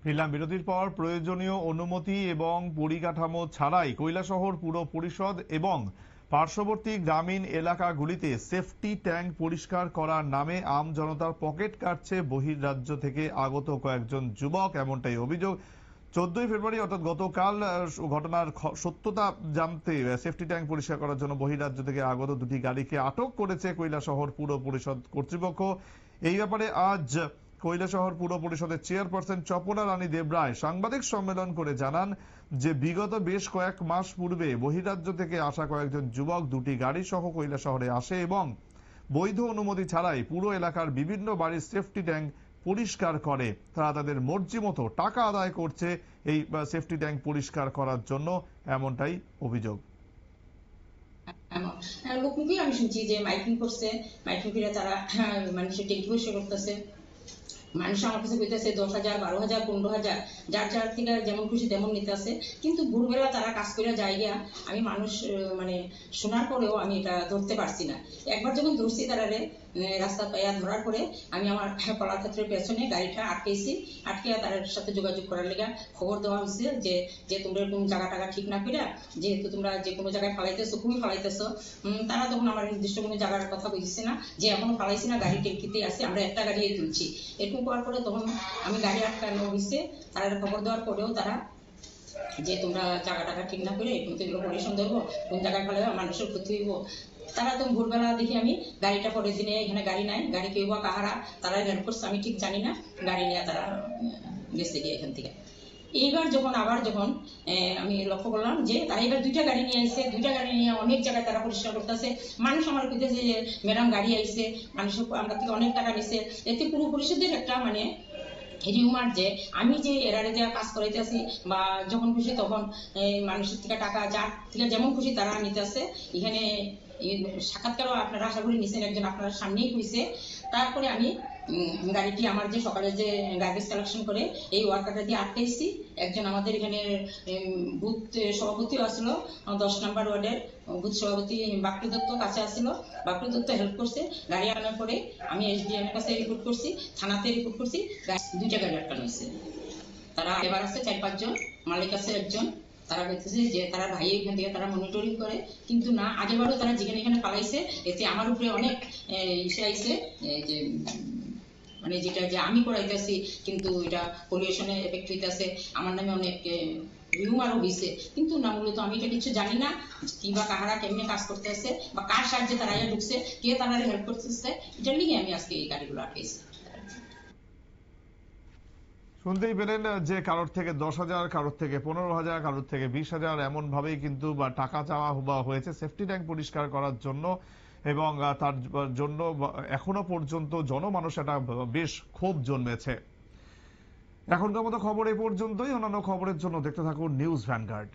ফিরলাম বিরতির পর। প্রয়োজনীয় অনুমতি এবং পরিকাঠামো ছাড়াই কৈলাসহর পুর পরিষদ এবং পার্শ্ববর্তী গ্রামীণ এলাকাগুলিতে সেফটি ট্যাঙ্ক পরিষ্কার করার নামে আম জনতার পকেট কাটছে বহির্রাজ্য থেকে আগত কয়েকজন যুবক, এমনটাই অভিযোগ। 14ই ফেব্রুয়ারি অর্থাৎ গতকাল ঘটনার সত্যতা জানতে সেফটি ট্যাঙ্ক পরিষ্কার করার জন্য বহির্রাজ্য থেকে আগত দুটি গাড়িকে আটক করেছে কৈলাসহর পুর পরিষদ কর্তৃপক্ষ। এই ব্যাপারে আজ কৈলাসহর পুর পরিষদের চেয়ারপারসন চপলা রানী দেবরায় সাংবাদিক সম্মেলন করে জানান যে বিগত বেশ কয়েক মাস পূর্বে বহির্রাজ্য থেকে আসা কয়েকজন যুবক দুটি গাড়ি সহ কৈলাসহরে আসে এবং বৈধ অনুমতি ছাড়াই পুরো এলাকার বিভিন্ন বাড়ির সেফটি ট্যাঙ্ক পরিষ্কার করে। তারা তাদের মর্জি মতো টাকা আদায় করছে এই সেফটি ট্যাঙ্ক পরিষ্কার করার জন্য, এমনটাই অভিযোগ। লোকমুখে আমি শুনছি যে মাইকিং করছে, মাইকিং করে তারা মানুষের ট্যাঙ্কি পরিষ্কার করতেছে। মানুষ আমার কাছে কইতেছে 10,000, 12,000, 15,000, যার যার থেকে যেমন খুশি তেমন নিতে আছে। কিন্তু ভোরবেলা তারা কাজ করে যায় গিয়া আমি মানুষ মানে শোনার পরেও আমি এটা ধরতে পারছি না। একবার যখন ধরছি তারারে রাস্তা পাইয়া ধরার পরে আমি আমার কলাক্ষেত্রের পেছনে গাড়িটা আটকেছি, আটকে তার সাথে যোগাযোগ করার লেগে খবর দেওয়া হয়েছে যে যে তোমরা এরকম জায়গা টাকা ঠিক না করে যেহেতু তোমরা যে কোনো জায়গায় ফালাইতেছো, খুবই ফালাইতেছো। তারা তখন আমার নির্দিষ্ট কোনো জায়গার কথা বুঝছে না যে এখনো ফালাইছি না, গাড়ি ট্যাঙ্কিতে আছে, আমরা একটা গাড়ি তুলছি। এরকম করার পরে তখন আমি গাড়ি আটকানো হয়েছে। তারা খবর দেওয়ার পরেও তারা যে তোমরা জায়গা টাকা ঠিক না করে এরকম এগুলো পরিশন দেবো, কোন জায়গায় ফেলে মানুষের ক্ষতি হইব। তারা একদম ভোরবেলা দেখি আমি গাড়িটা পরের দিনে এখানে গাড়ি নাই, গাড়ি কেউ বা কাহারা তারা হেল্প করছে আমি ঠিক জানি না, গাড়ি নিয়ে তারা গেছে গিয়ে এখান থেকে। এইবার যখন আমি লক্ষ্য করলাম যে তারা এবার দুইটা গাড়ি নিয়ে আসছে, দুইটা গাড়ি নিয়ে অনেক জায়গায় তারা পরিষ্কার করতেছে। মানুষ আমার কইতেছে যে ম্যাডাম গাড়ি আইছে, মানুষের আমরা থেকে অনেক টাকা নিছে। এতে পুরো পরিষদের একটা মানে রিউমার যে আমি যে এরারে দেওয়া কাজ করাইতেছি বা যখন খুশি তখন মানুষের থেকে টাকা যার থেকে যেমন খুশি তারা নিতেছে। এখানে সাক্ষাৎকারও আপনারা আশা করি নিছেন, একজন আপনার সামনেই হয়েছে। তারপরে আমি গাড়িটি আমার যে সকালে যে গার্বেজ কালেকশন করে এই ওয়ার্কারটা দিয়ে আটকাইছি। একজন আমাদের এখানে বুথ সভাপতিও আসলো, 10 নম্বর ওয়ার্ডের বুথ সভাপতি বাপটু দত্ত কাছে আসলো, বাপটু দত্ত হেল্প করছে। গাড়ি আনার পরে আমি এসডিএম এর কাছে রিপোর্ট করছি, থানাতে রিপোর্ট করছি, দুইটা গাড়ি আটকানো হয়েছে। তারা এবার আছে 4-5 জন, মালিক আছে একজন। তারা বলতেছে যে তারা ভাই এখান থেকে তারা মনিটরিং করে, কিন্তু না আগেবারও তারা যেখানে এখানে পালাইছে। এতে আমার উপরে অনেক ইসে আইছে যে মানে যেটা যে আমি করাইতেছি কিন্তু এটা পলিউশনে এফেক্ট হইতেছে, আমার নামে অনেক রিউমারও হয়েছে। কিন্তু না, মূলত আমি এটা কিছু জানি না কিংবা কাহারা কেমনে কাজ করতেছে বা কার সাহায্যে তারা ঢুকছে, কে তারা হেল্প করতেছে, এটার লিগে আমি আজকে এই গাড়িগুলো আটকেছি। শুনতেই পেলেন যে কারোর থেকে 10,000, কারোর থেকে 15,000, কারোর থেকে 20,000 এমন ভাবেই কিন্তু টাকা চাওয়া হয়েছে সেফটি ট্যাঙ্ক পরিষ্কার করার জন্য। এবং তার জন্য এখনো পর্যন্ত জনমানুষ এটা বেশ ক্ষোভ জন্মেছে। এখনকার মতো খবর এই পর্যন্তই। অন্যান্য খবরের জন্য দেখতে থাকুন নিউজ ভ্যানগার্ড।